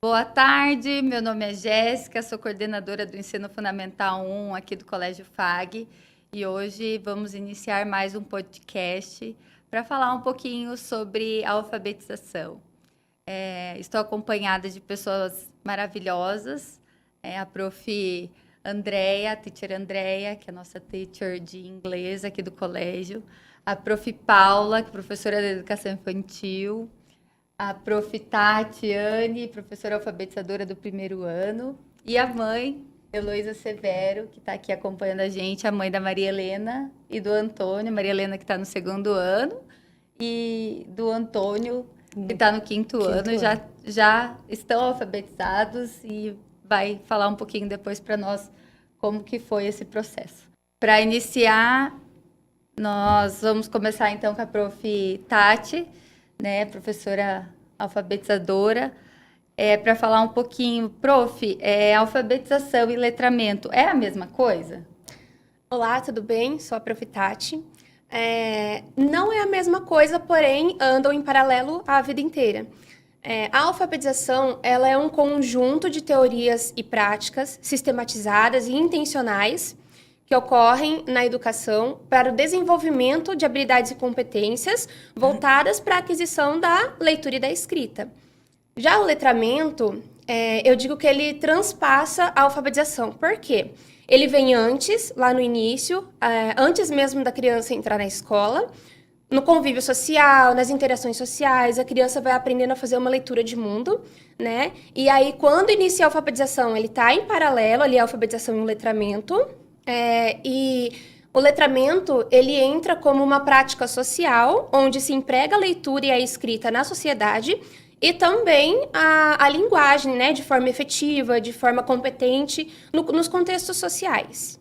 Boa tarde, meu nome é Jéssica, sou coordenadora do Ensino Fundamental 1 aqui do Colégio FAG e hoje vamos iniciar mais um podcast para falar um pouquinho sobre a alfabetização. Estou acompanhada de pessoas maravilhosas, a prof. Andréia, a teacher Andréia, que é a nossa teacher de inglês aqui do colégio, a prof. Paula, que é professora de educação infantil, a prof. Tatiane, professora alfabetizadora do primeiro ano, e a mãe, Heloísa Severo, que está aqui acompanhando a gente, a mãe da Maria Helena e do Antônio, Maria Helena que está no segundo ano, e do Antônio, que está no quinto ano, já estão alfabetizados e vai falar um pouquinho depois para nós como que foi esse processo. Para iniciar, nós vamos começar então com a prof. Tati, né, professora alfabetizadora, para falar um pouquinho. Prof, alfabetização e letramento é a mesma coisa? Olá, tudo bem? Sou a prof. Tati. Não é a mesma coisa, porém andam em paralelo a vida inteira. A alfabetização ela é um conjunto de teorias e práticas sistematizadas e intencionais que ocorrem na educação para o desenvolvimento de habilidades e competências voltadas para a aquisição da leitura e da escrita. Já o letramento, eu digo que ele transpassa a alfabetização. Por quê? Ele vem antes, lá no início, antes mesmo da criança entrar na escola, no convívio social, nas interações sociais, a criança vai aprendendo a fazer uma leitura de mundo, né? E aí, quando inicia a alfabetização, ele está em paralelo ali a alfabetização e o letramento. E o letramento, ele entra como uma prática social, onde se emprega a leitura e a escrita na sociedade, e também a linguagem, né, de forma efetiva, de forma competente, nos contextos sociais.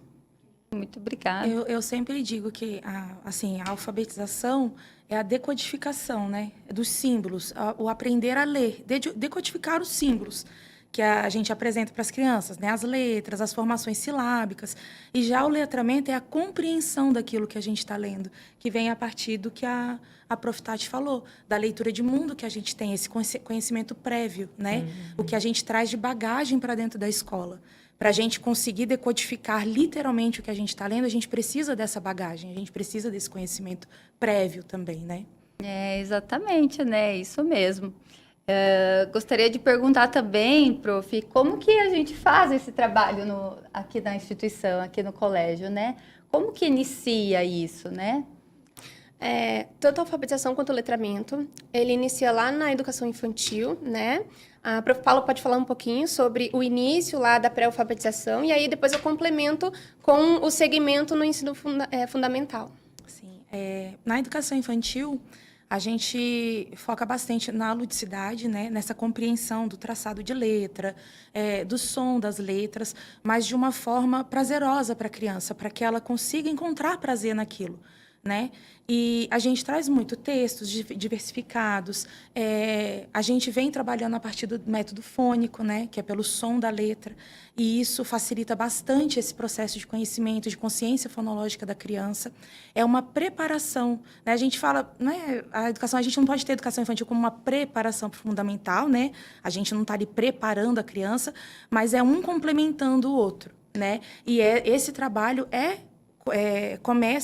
Muito obrigada. Eu sempre digo que a alfabetização é a decodificação, né, dos símbolos, o aprender a ler, decodificar os símbolos que a gente apresenta para as crianças, né, as letras, as formações silábicas. E já o letramento é a compreensão daquilo que a gente está lendo, que vem a partir do que a prof. Tati falou, da leitura de mundo que a gente tem, esse conhecimento prévio, né, o que a gente traz de bagagem para dentro da escola. Para a gente conseguir decodificar literalmente o que a gente está lendo, a gente precisa dessa bagagem, a gente precisa desse conhecimento prévio também, né? Exatamente, né? Isso mesmo. Gostaria de perguntar também, prof, como que a gente faz esse trabalho aqui na instituição, aqui no colégio, né? Como que inicia isso, né? Tanto a alfabetização quanto o letramento, ele inicia lá na educação infantil, né? A prof. Paula pode falar um pouquinho sobre o início lá da pré-alfabetização e aí depois eu complemento com o segmento no ensino fundamental. Sim, na educação infantil, a gente foca bastante na ludicidade, né? Nessa compreensão do traçado de letra, do som das letras, mas de uma forma prazerosa para a criança, para que ela consiga encontrar prazer naquilo, né? E a gente traz muito textos diversificados. A gente vem trabalhando a partir do método fônico, né? Que é pelo som da letra. E isso facilita bastante esse processo de conhecimento, de consciência fonológica da criança. É uma preparação, né? A gente fala, né? A gente não pode ter educação infantil como uma preparação para o fundamental, né? A gente não está ali preparando a criança, mas é um complementando o outro, né? E esse trabalho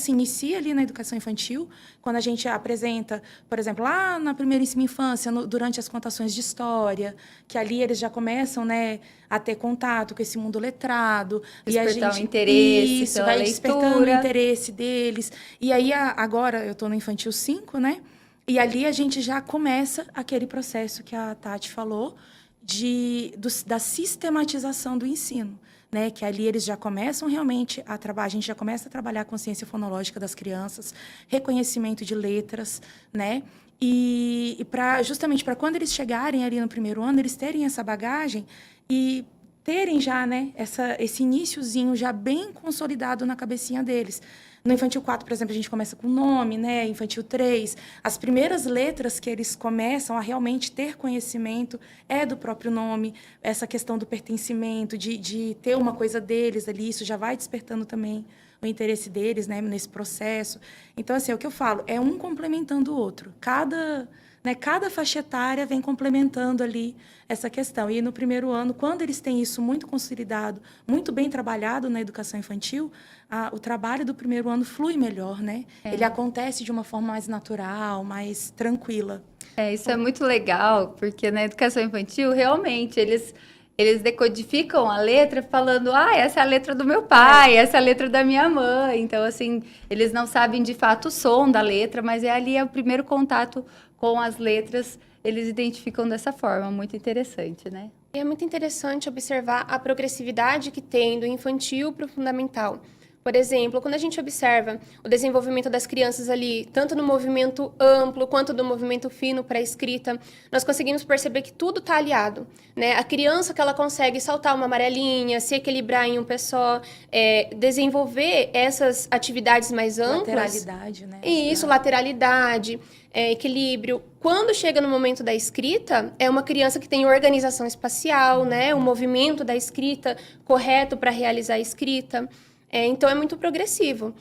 inicia ali na educação infantil, quando a gente apresenta, por exemplo, lá na primeira infância, durante as contações de história, que ali eles já começam, né, a ter contato com esse mundo letrado. Despertar o interesse isso, pela vai leitura. despertando o interesse deles. E aí, agora, eu estou no infantil 5, né? E ali a gente já começa aquele processo que a Tati falou, da sistematização do ensino. Né, que ali eles já começam realmente a trabalhar, a gente já começa a trabalhar a consciência fonológica das crianças, reconhecimento de letras, né? E justamente para quando eles chegarem ali no primeiro ano, eles terem essa bagagem e terem já, né, esse iniciozinho já bem consolidado na cabecinha deles. No infantil 4, por exemplo, a gente começa com o nome, né? Infantil 3, as primeiras letras que eles começam a realmente ter conhecimento é do próprio nome, essa questão do pertencimento, de ter uma coisa deles ali, isso já vai despertando também o interesse deles, né, nesse processo. Então, assim, é o que eu falo, é um complementando o outro. né? Cada faixa etária vem complementando ali essa questão. E no primeiro ano, quando eles têm isso muito consolidado, muito bem trabalhado na educação infantil, o trabalho do primeiro ano flui melhor, né? Ele acontece de uma forma mais natural, mais tranquila. Isso é muito legal, porque na educação infantil, realmente, eles decodificam a letra falando, essa é a letra do meu pai, essa é a letra da minha mãe. Então, assim, eles não sabem de fato o som da letra, mas ali é o primeiro contato com as letras, eles identificam dessa forma. Muito interessante, né? E é muito interessante observar a progressividade que tem do infantil para o fundamental. Por exemplo, quando a gente observa o desenvolvimento das crianças ali, tanto no movimento amplo quanto no movimento fino para a escrita, nós conseguimos perceber que tudo está aliado, né? A criança que ela consegue saltar uma amarelinha, se equilibrar em um pé só, desenvolver essas atividades mais amplas. Lateralidade, né? Isso, lateralidade, equilíbrio. Quando chega no momento da escrita, é uma criança que tem organização espacial, né? O movimento da escrita correto para realizar a escrita. Então, é muito progressivo.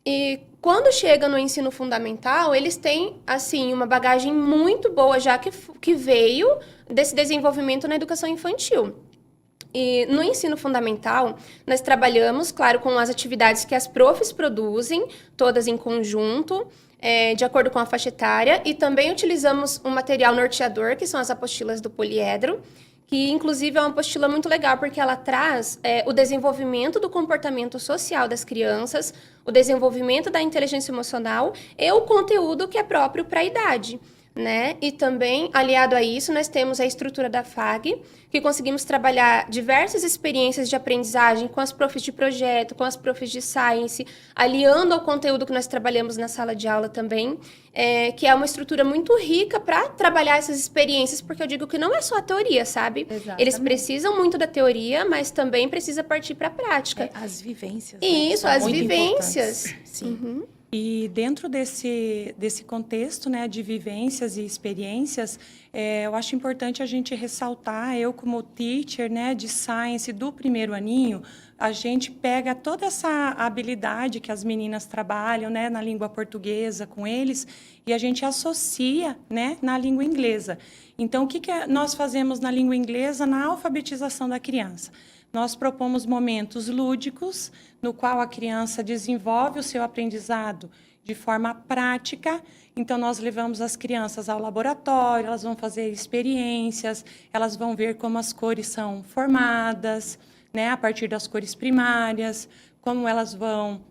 E quando chega no ensino fundamental, eles têm, assim, uma bagagem muito boa já que veio desse desenvolvimento na educação infantil. E no ensino fundamental, nós trabalhamos, claro, com as atividades que as profs produzem, todas em conjunto, de acordo com a faixa etária, e também utilizamos um material norteador, que são as apostilas do poliedro, que inclusive é uma apostila muito legal, porque ela traz o desenvolvimento do comportamento social das crianças, o desenvolvimento da inteligência emocional e o conteúdo que é próprio para a idade, né? E também, aliado a isso, nós temos a estrutura da FAG, que conseguimos trabalhar diversas experiências de aprendizagem com as profs de projeto, com as profs de science, aliando ao conteúdo que nós trabalhamos na sala de aula também, que é uma estrutura muito rica para trabalhar essas experiências, porque eu digo que não é só a teoria, sabe? Exatamente. Eles precisam muito da teoria, mas também precisa partir para a prática. As vivências. Isso, né? as vivências. Sim. Uhum. E dentro desse contexto, né, de vivências e experiências, eu acho importante a gente ressaltar, eu como teacher, né, de science do primeiro aninho, a gente pega toda essa habilidade que as meninas trabalham, né, na língua portuguesa com eles, e a gente associa, né, na língua inglesa. Então, o que nós fazemos na língua inglesa na alfabetização da criança? Nós propomos momentos lúdicos, no qual a criança desenvolve o seu aprendizado de forma prática. Então, nós levamos as crianças ao laboratório, elas vão fazer experiências, elas vão ver como as cores são formadas, né, a partir das cores primárias, como elas vão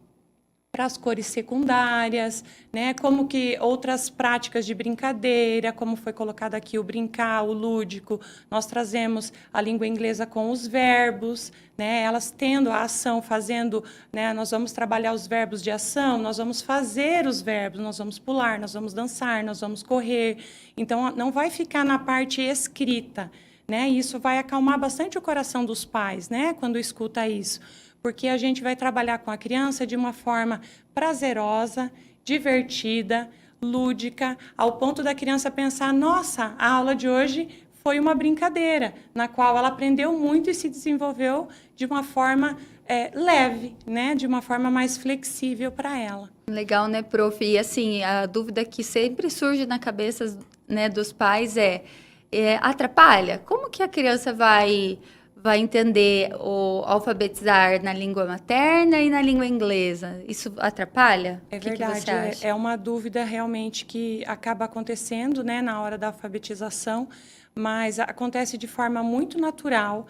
para as cores secundárias, né? Como que outras práticas de brincadeira, como foi colocado aqui o brincar, o lúdico, nós trazemos a língua inglesa com os verbos, né? Elas tendo a ação, fazendo, né? Nós vamos trabalhar os verbos de ação, nós vamos fazer os verbos, nós vamos pular, nós vamos dançar, nós vamos correr. Então, não vai ficar na parte escrita, né? Isso vai acalmar bastante o coração dos pais, né? Quando escuta isso. Porque a gente vai trabalhar com a criança de uma forma prazerosa, divertida, lúdica, ao ponto da criança pensar, nossa, a aula de hoje foi uma brincadeira, na qual ela aprendeu muito e se desenvolveu de uma forma leve, né? De uma forma mais flexível para ela. Legal, né, prof? E assim, a dúvida que sempre surge na cabeça, né, dos pais atrapalha? Como que a criança vai entender ou alfabetizar na língua materna e na língua inglesa? Isso atrapalha? É O que verdade, você acha? é uma dúvida realmente que acaba acontecendo, né, na hora da alfabetização, mas acontece de forma muito natural.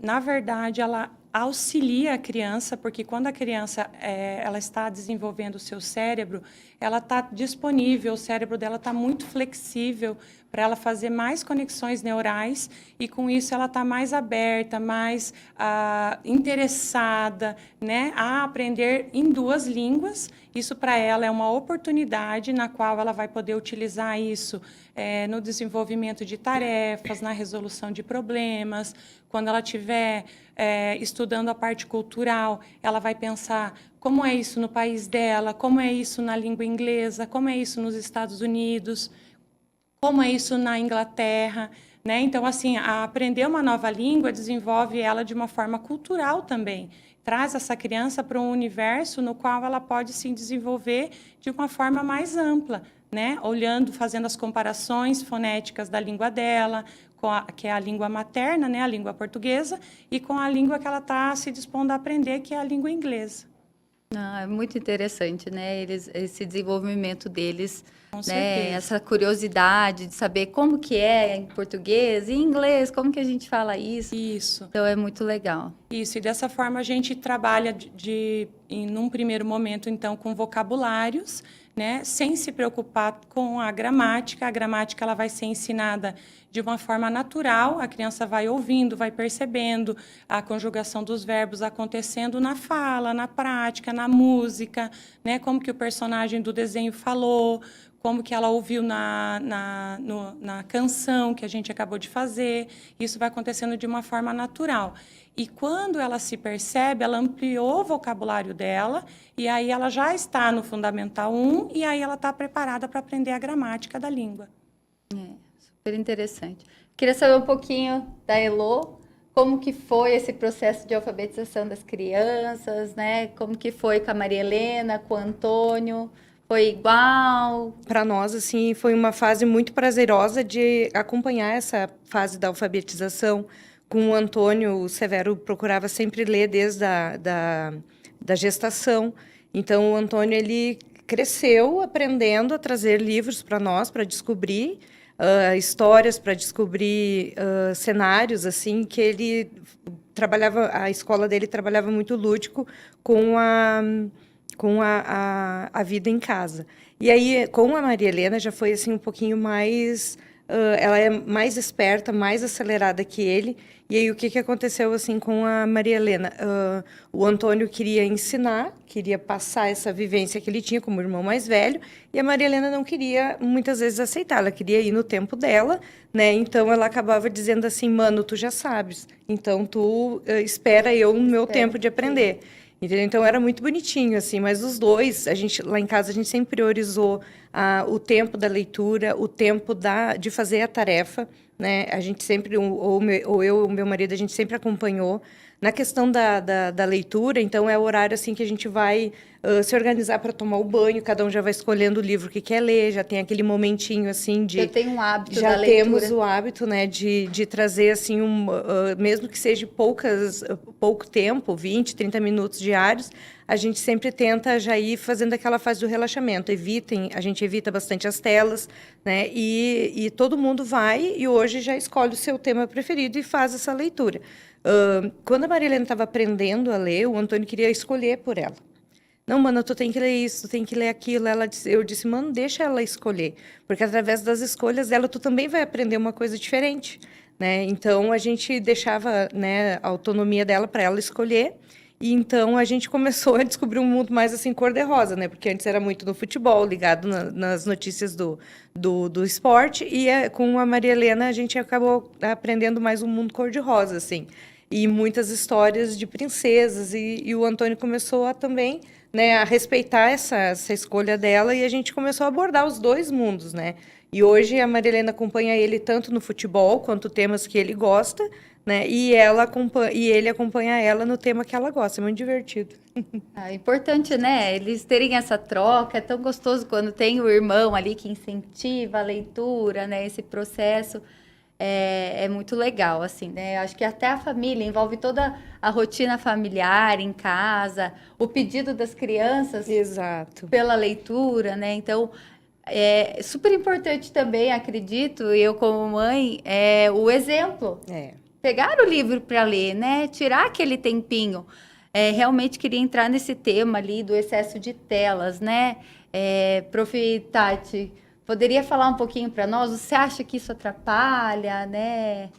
Na verdade, ela auxilia a criança, porque quando a criança ela está desenvolvendo o seu cérebro, ela está disponível, o cérebro dela está muito flexível para ela fazer mais conexões neurais e, com isso, ela está mais aberta, mais interessada, né, a aprender em duas línguas. Isso, para ela, é uma oportunidade na qual ela vai poder utilizar isso no desenvolvimento de tarefas, na resolução de problemas. Quando ela estiver estudando a parte cultural, ela vai pensar como é isso no país dela, como é isso na língua inglesa, como é isso nos Estados Unidos, como é isso na Inglaterra, né? Então, assim, aprender uma nova língua desenvolve ela de uma forma cultural também. Traz essa criança para um universo no qual ela pode se desenvolver de uma forma mais ampla, né? Olhando, fazendo as comparações fonéticas da língua dela, que é a língua materna, né? A língua portuguesa, e com a língua que ela está se dispondo a aprender, que é a língua inglesa. É muito interessante, né? Esse desenvolvimento deles, Com né? certeza. Essa curiosidade de saber como que é em português e em inglês, como que a gente fala isso. Isso. Então é muito legal. Isso, e dessa forma a gente trabalha num primeiro momento, então, com vocabulários, né, sem se preocupar com a gramática. A gramática ela vai ser ensinada de uma forma natural, a criança vai ouvindo, vai percebendo a conjugação dos verbos acontecendo na fala, na prática, na música, né, como que o personagem do desenho falou, como que ela ouviu na canção que a gente acabou de fazer. Isso vai acontecendo de uma forma natural. E quando ela se percebe, ela ampliou o vocabulário dela, e aí ela já está no Fundamental 1, e aí ela está preparada para aprender a gramática da língua. Super interessante. Queria saber um pouquinho da Elô, como que foi esse processo de alfabetização das crianças, né? Como que foi com a Maria Helena, com o Antônio? Foi igual? Para nós, assim, foi uma fase muito prazerosa de acompanhar essa fase da alfabetização. Com o Antônio, o Severo procurava sempre ler desde da gestação. Então, o Antônio, ele cresceu aprendendo a trazer livros para nós, para descobrir histórias, para descobrir cenários, assim, que ele trabalhava, a escola dele trabalhava muito lúdico com a vida em casa. E aí, com a Maria Helena, já foi assim um pouquinho mais... ela é mais esperta, mais acelerada que ele. E aí, o que aconteceu assim com a Maria Helena? O Antônio queria ensinar, queria passar essa vivência que ele tinha como irmão mais velho, e a Maria Helena não queria, muitas vezes, aceitar. Ela queria ir no tempo dela, né? Então, ela acabava dizendo assim, mano, tu já sabes. Então, tu espera eu no meu tempo de aprender. Entendeu? Então, era muito bonitinho, assim, mas os dois, lá em casa, a gente sempre priorizou o tempo da leitura, o tempo de fazer a tarefa, né? A gente sempre, ou eu ou o meu marido, a gente sempre acompanhou. Na questão da leitura, então, é o horário, assim, que a gente vai se organizar para tomar o banho, cada um já vai escolhendo o livro que quer ler, já tem aquele momentinho, assim, de... Eu tenho um hábito Já da leitura. temos o hábito, né, de trazer, assim, mesmo que seja pouco tempo, 20, 30 minutos diários, a gente sempre tenta já ir fazendo aquela fase do relaxamento. A gente evita bastante as telas, né, e todo mundo vai e hoje já escolhe o seu tema preferido e faz essa leitura. Quando a Maria Helena estava aprendendo a ler, o Antônio queria escolher por ela. Não, mano, tu tem que ler isso, tu tem que ler aquilo. Eu disse, mano, deixa ela escolher. Porque através das escolhas dela, tu também vai aprender uma coisa diferente, né? Então, a gente deixava, né, a autonomia dela para ela escolher. E então, a gente começou a descobrir um mundo mais, assim, cor-de-rosa, né? Porque antes era muito no futebol, ligado nas notícias do esporte. E com a Maria Helena, a gente acabou aprendendo mais um mundo cor-de-rosa, assim. E muitas histórias de princesas. E o Antônio começou a também... né, a respeitar essa escolha dela, e a gente começou a abordar os dois mundos, né? E hoje a Maria Helena acompanha ele tanto no futebol quanto temas que ele gosta, né? E ele acompanha ela no tema que ela gosta. É muito divertido. É importante, né? Eles terem essa troca. É tão gostoso quando tem o irmão ali que incentiva a leitura, né? Esse processo. É muito legal, assim, né? Acho que até a família envolve toda a rotina familiar em casa, o pedido das crianças Exato. pela leitura, né? Então, é super importante também, acredito, eu como mãe, o exemplo. Pegar o livro para ler, né? Tirar aquele tempinho. Realmente queria entrar nesse tema ali do excesso de telas, né? Prof. Tati, poderia falar um pouquinho para nós? Você acha que isso atrapalha, né?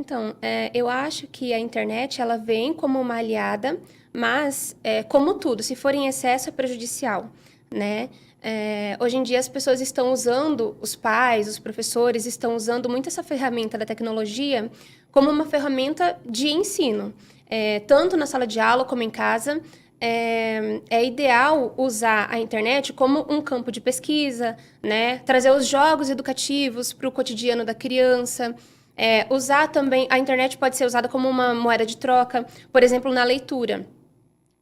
Então, eu acho que a internet ela vem como uma aliada, mas, como tudo, se for em excesso é prejudicial, né? Hoje em dia as pessoas estão usando, os pais, os professores estão usando muito essa ferramenta da tecnologia como uma ferramenta de ensino, tanto na sala de aula como em casa. É ideal usar a internet como um campo de pesquisa, né? Trazer os jogos educativos para o cotidiano da criança. Usar também, a internet pode ser usada como uma moeda de troca, por exemplo, na leitura.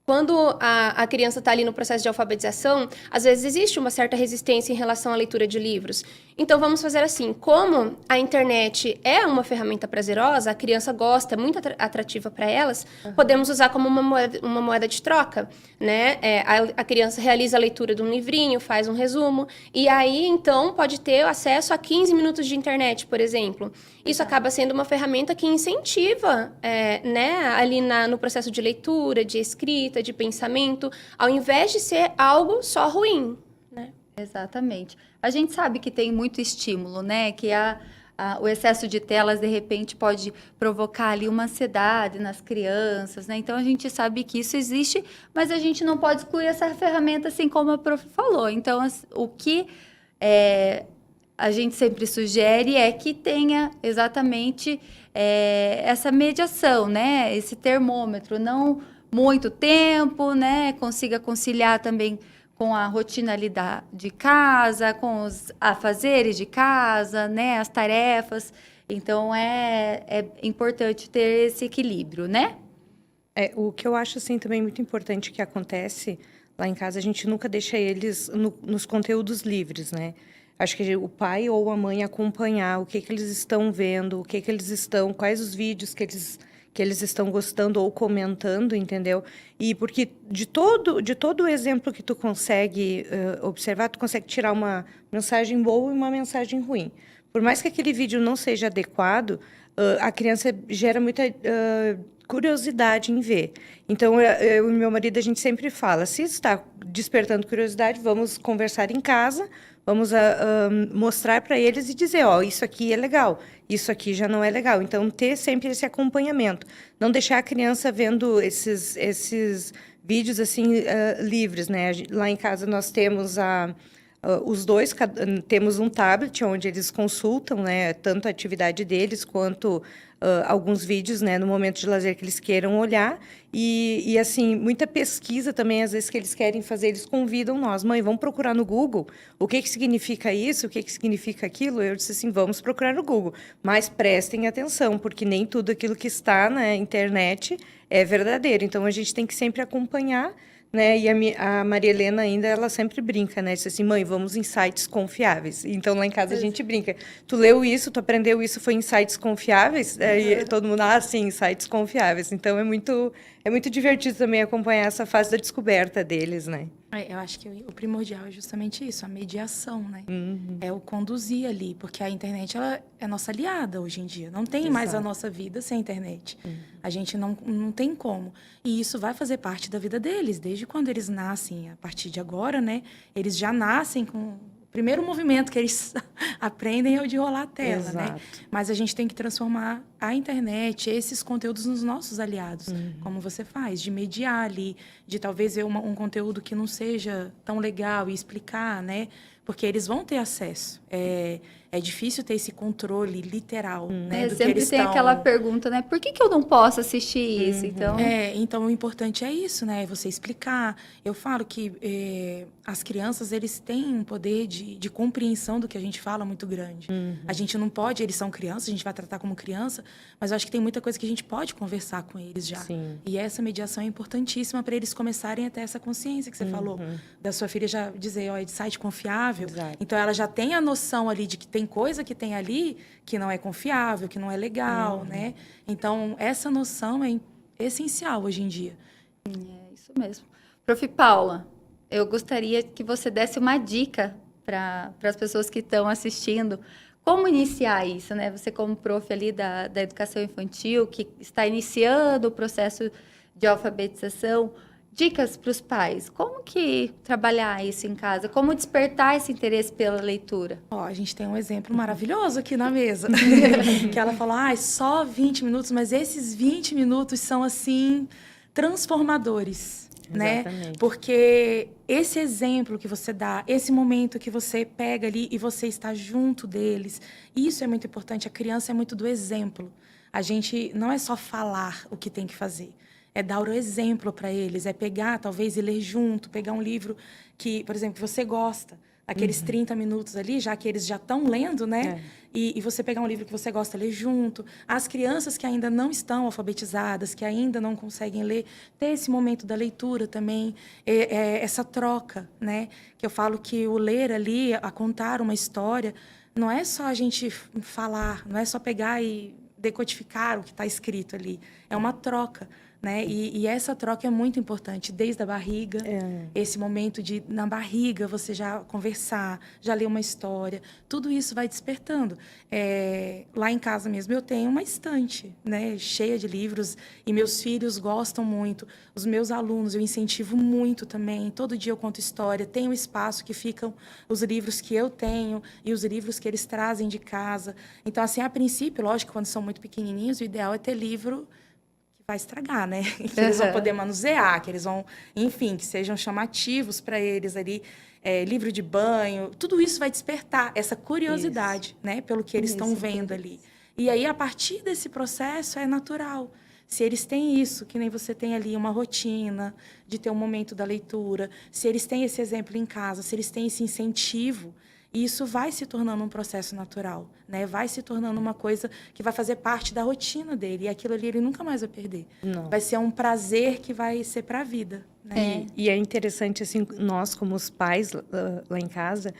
Quando a criança está ali no processo de alfabetização, às vezes existe uma certa resistência em relação à leitura de livros. Então, vamos fazer assim, como a internet é uma ferramenta prazerosa, a criança gosta, é muito atrativa para elas, podemos usar como uma moeda de troca, né? A criança realiza a leitura de um livrinho, faz um resumo, e aí, então, pode ter acesso a 15 minutos de internet, por exemplo. Isso acaba sendo uma ferramenta que incentiva, né, ali no processo de leitura, de escrita, de pensamento, ao invés de ser algo só ruim, né? Exatamente. A gente sabe que tem muito estímulo, né? Que o excesso de telas, de repente, pode provocar ali uma ansiedade nas crianças, né? Então, a gente sabe que isso existe, mas a gente não pode excluir essa ferramenta, assim como a prof falou. Então, o que a gente sempre sugere é que tenha exatamente essa mediação, né? Esse termômetro, não muito tempo, né? Consiga conciliar também com a rotina ali de casa, com os afazeres de casa, né? As tarefas. Então, é importante ter esse equilíbrio, né? O que eu acho, assim, também muito importante que acontece lá em casa, a gente nunca deixa eles nos conteúdos livres, né? Acho que o pai ou a mãe acompanhar o que eles estão vendo, o que eles estão, quais os vídeos que eles estão gostando ou comentando, entendeu? E porque de todo o exemplo que tu consegue observar, tu consegue tirar uma mensagem boa e uma mensagem ruim. Por mais que aquele vídeo não seja adequado, a criança gera muita curiosidade em ver. Então, eu e meu marido, a gente sempre fala, se está despertando curiosidade, vamos conversar em casa, vamos mostrar para eles e dizer, ó, isso aqui é legal, isso aqui já não é legal. Então, ter sempre esse acompanhamento. Não deixar a criança vendo esses vídeos, assim, livres, né? Lá em casa, nós temos os dois, temos um tablet onde eles consultam, né, tanto a atividade deles quanto alguns vídeos, né, no momento de lazer que eles queiram olhar. E, assim, muita pesquisa também, às vezes, que eles querem fazer, eles convidam nós. Mãe, vamos procurar no Google o que significa isso, o que significa aquilo. Eu disse assim, vamos procurar no Google. Mas prestem atenção, porque nem tudo aquilo que está na internet é verdadeiro. Então, a gente tem que sempre acompanhar, né? E a Maria Helena ainda, ela sempre brinca, né? Diz assim, mãe, vamos em sites confiáveis. Então, lá em casa, a gente brinca. Tu leu isso, tu aprendeu isso, foi em sites confiáveis? E todo mundo, sim, sites confiáveis. Então, é muito divertido também acompanhar essa fase da descoberta deles, né? Eu acho que o primordial é justamente isso, a mediação, né? Uhum. É o conduzir ali, porque a internet ela é nossa aliada hoje em dia. Não tem mais a nossa vida sem a internet. A gente não tem como. E isso vai fazer parte da vida deles, desde quando eles nascem, a partir de agora, né? Eles já nascem com... O primeiro movimento que eles aprendem é o de rolar a tela, né? Mas a gente tem que transformar a internet, esses conteúdos nos nossos aliados, como você faz, de mediar ali, de talvez ver um conteúdo que não seja tão legal e explicar, né? Porque eles vão ter acesso. É difícil ter esse controle literal, né? Do que Sempre eles tem aquela pergunta, né? Por que eu não posso assistir isso? Então, então, o importante é isso, né? Você explicar. Eu falo que as crianças, eles têm um poder de compreensão do que a gente fala muito grande. A gente não pode, eles são crianças, a gente vai tratar como criança, mas eu acho que tem muita coisa que a gente pode conversar com eles já. Sim. E essa mediação é importantíssima para eles começarem a ter essa consciência que você falou. Da sua filha já dizer, ó, é de site confiável. Exato. Então, ela já tem a noção ali de que tem coisa que tem ali que não é confiável, que não é legal, né? Então, essa noção é essencial hoje em dia. é isso mesmo. Prof. Paula, eu gostaria que você desse uma dica para as pessoas que estão assistindo. Como iniciar isso, né? Você como prof ali da educação infantil, que está iniciando o processo de alfabetização, dicas para os pais. Como que trabalhar isso em casa? Como despertar esse interesse pela leitura? Ó, a gente tem um exemplo maravilhoso aqui na mesa. Que ela falou, só 20 minutos, mas esses 20 minutos são, assim, transformadores. Né? Porque esse exemplo que você dá, esse momento que você pega ali e você está junto deles, isso é muito importante. A criança é muito do exemplo. A gente não é só falar o que tem que fazer, é dar o exemplo para eles, é pegar, talvez, e ler junto, pegar um livro que, por exemplo, que você gosta, aqueles 30 minutos ali, já que eles já estão lendo, né? E você pegar um livro que você gosta de ler junto. As crianças que ainda não estão alfabetizadas, que ainda não conseguem ler, ter esse momento da leitura também, essa troca, né? Que eu falo que o ler ali, a contar uma história, não é só a gente falar, não é só pegar e decodificar o que está escrito ali. É uma troca, né? E essa troca é muito importante, desde a barriga, esse momento de, na barriga, você já conversar, já ler uma história, tudo isso vai despertando. Lá em casa mesmo eu tenho uma estante, né? Cheia de livros, e meus filhos gostam muito. Os meus alunos eu incentivo muito também. Todo dia eu conto história, tem um espaço que ficam os livros que eu tenho e os livros que eles trazem de casa. Então, assim, a princípio, lógico, quando são muito pequenininhos, o ideal é ter livro vai estragar, né? Que eles vão poder manusear, que eles vão, enfim, que sejam chamativos para eles ali, livro de banho, tudo isso vai despertar essa curiosidade, né? Pelo que eles estão vendo ali. E aí, a partir desse processo, é natural. Se eles têm isso, que nem você tem ali uma rotina de ter um momento da leitura, se eles têm esse exemplo em casa, se eles têm esse incentivo, isso vai se tornando um processo natural, né? Vai se tornando uma coisa que vai fazer parte da rotina dele. E aquilo ali ele nunca mais vai perder. Não. Vai ser um prazer que vai ser para a vida, né? E é interessante, assim, nós como os pais lá em casa,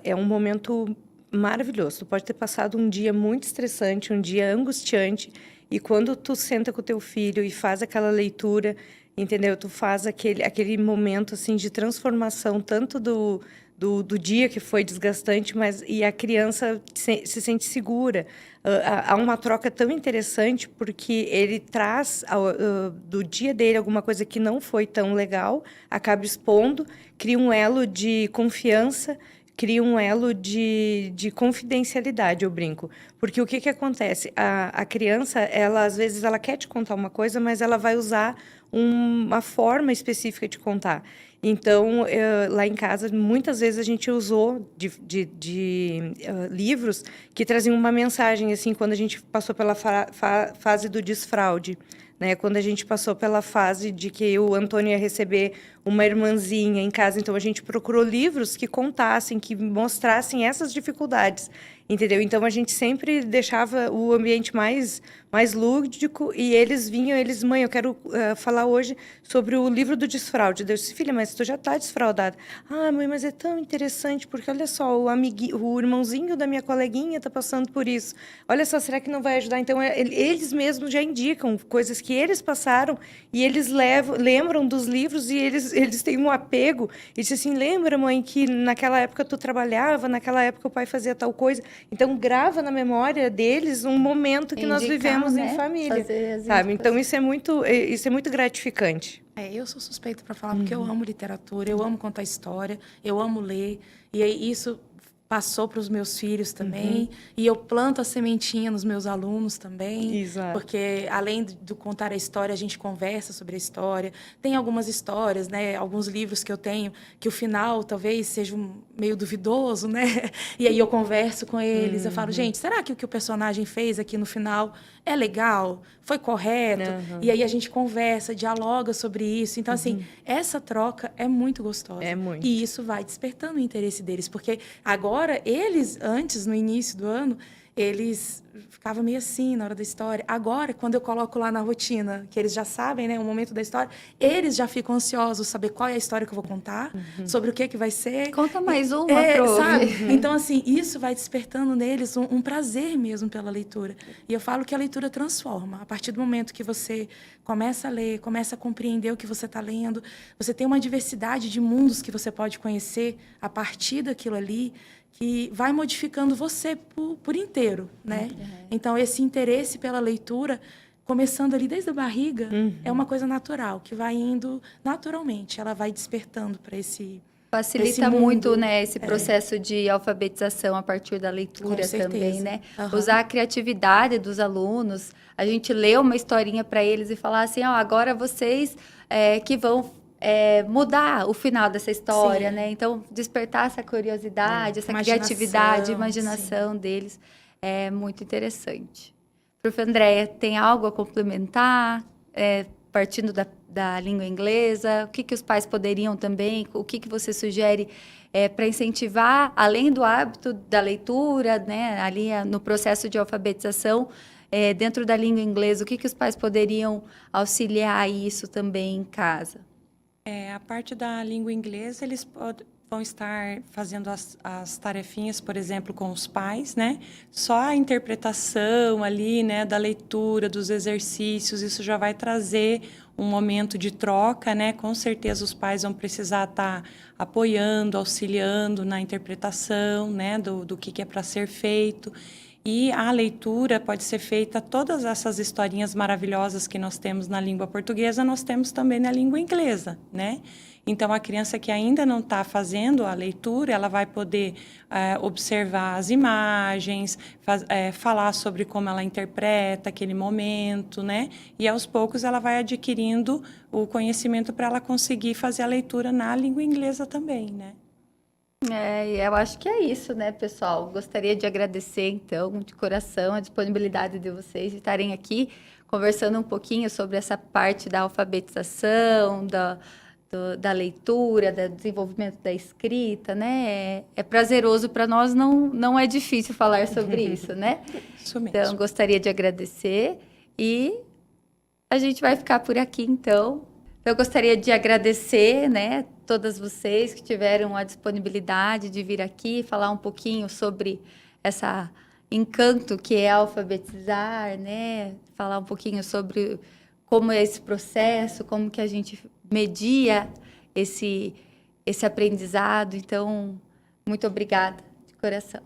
é um momento maravilhoso. Tu pode ter passado um dia muito estressante, um dia angustiante, e quando tu senta com o teu filho e faz aquela leitura, entendeu? Tu faz aquele momento, assim, de transformação, tanto do dia que foi desgastante, e a criança se sente segura. Há uma troca tão interessante, porque ele traz do dia dele alguma coisa que não foi tão legal, acaba expondo, cria um elo de confiança, cria um elo de confidencialidade, eu brinco. Porque o que acontece? A criança, às vezes, ela quer te contar uma coisa, mas ela vai usar uma forma específica de contar. Então, lá em casa, muitas vezes a gente usou de livros que traziam uma mensagem, assim, quando a gente passou pela fase do desfraude, né? Quando a gente passou pela fase de que o Antônio ia receber uma irmãzinha em casa. Então, a gente procurou livros que contassem, que mostrassem essas dificuldades, entendeu? Então, a gente sempre deixava o ambiente mais lúdico, e eles vinham, mãe, eu quero falar hoje sobre o livro do desfraude. Eu disse, filha, mas tu já está desfraudada. Ah, mãe, mas é tão interessante, porque olha só, o irmãozinho da minha coleguinha está passando por isso. Olha só, será que não vai ajudar? Então, eles mesmos já indicam coisas que eles passaram, e eles lembram dos livros, e eles têm um apego. E disse assim, lembra, mãe, que naquela época tu trabalhava, naquela época o pai fazia tal coisa. Então, grava na memória deles um momento que nós vivemos em família, sabe? Então, isso é muito gratificante. Eu sou suspeita para falar, porque eu amo literatura, eu amo contar história, eu amo ler, e aí isso passou para os meus filhos também, e eu planto a sementinha nos meus alunos também. Exato. Porque além de contar a história, a gente conversa sobre a história. Tem algumas histórias, né, alguns livros que eu tenho, que o final talvez seja meio duvidoso, né? E aí eu converso com eles, eu falo, gente, será que o que o personagem fez aqui no final é legal? Foi correto? E aí a gente conversa, dialoga sobre isso. Então, assim, essa troca é muito gostosa. É muito. E isso vai despertando o interesse deles, porque agora eles, antes, no início do ano, eles ficavam meio assim na hora da história. Agora, quando eu coloco lá na rotina, que eles já sabem, né, o momento da história, eles já ficam ansiosos saber qual é a história que eu vou contar, sobre o que vai ser. Conta mais uma, sabe? Então, assim, isso vai despertando neles um prazer mesmo pela leitura. E eu falo que a leitura transforma. A partir do momento que você começa a ler, começa a compreender o que você está lendo, você tem uma diversidade de mundos que você pode conhecer a partir daquilo ali, que vai modificando você por inteiro, né? Então, esse interesse pela leitura, começando ali desde a barriga, é uma coisa natural, que vai indo naturalmente, ela vai despertando para esse Facilita muito, né, esse processo de alfabetização a partir da leitura também, né? Usar a criatividade dos alunos, a gente lê uma historinha para eles e falar assim, ó, agora vocês que vão mudar o final dessa história, né? Então, despertar essa curiosidade, essa criatividade, imaginação deles é muito interessante. Prof. Andréia, tem algo a complementar? partindo da língua inglesa? O que os pais poderiam também, o que você sugere para incentivar, além do hábito da leitura, né, ali no processo de alfabetização, dentro da língua inglesa, o que os pais poderiam auxiliar isso também em casa? A parte da língua inglesa, eles vão estar fazendo as tarefinhas, por exemplo, com os pais, né? Só a interpretação ali, né, da leitura, dos exercícios, isso já vai trazer um momento de troca, né? Com certeza os pais vão precisar estar apoiando, auxiliando na interpretação, né, do que é para ser feito. E a leitura pode ser feita, todas essas historinhas maravilhosas que nós temos na língua portuguesa, nós temos também na língua inglesa, né? Então, a criança que ainda não está fazendo a leitura, ela vai poder observar as imagens, falar sobre como ela interpreta aquele momento, né? E, aos poucos, ela vai adquirindo o conhecimento para ela conseguir fazer a leitura na língua inglesa também, né? Eu acho que é isso, né, pessoal? Gostaria de agradecer, então, de coração, a disponibilidade de vocês de estarem aqui conversando um pouquinho sobre essa parte da alfabetização, da leitura, do desenvolvimento da escrita, né? É prazeroso para nós, não é difícil falar sobre isso, né? Isso mesmo. Então, gostaria de agradecer e a gente vai ficar por aqui, então. Eu gostaria de agradecer, né, todas vocês que tiveram a disponibilidade de vir aqui falar um pouquinho sobre esse encanto que é alfabetizar, né? Falar um pouquinho sobre como é esse processo, como que a gente media esse aprendizado. Então, muito obrigada de coração.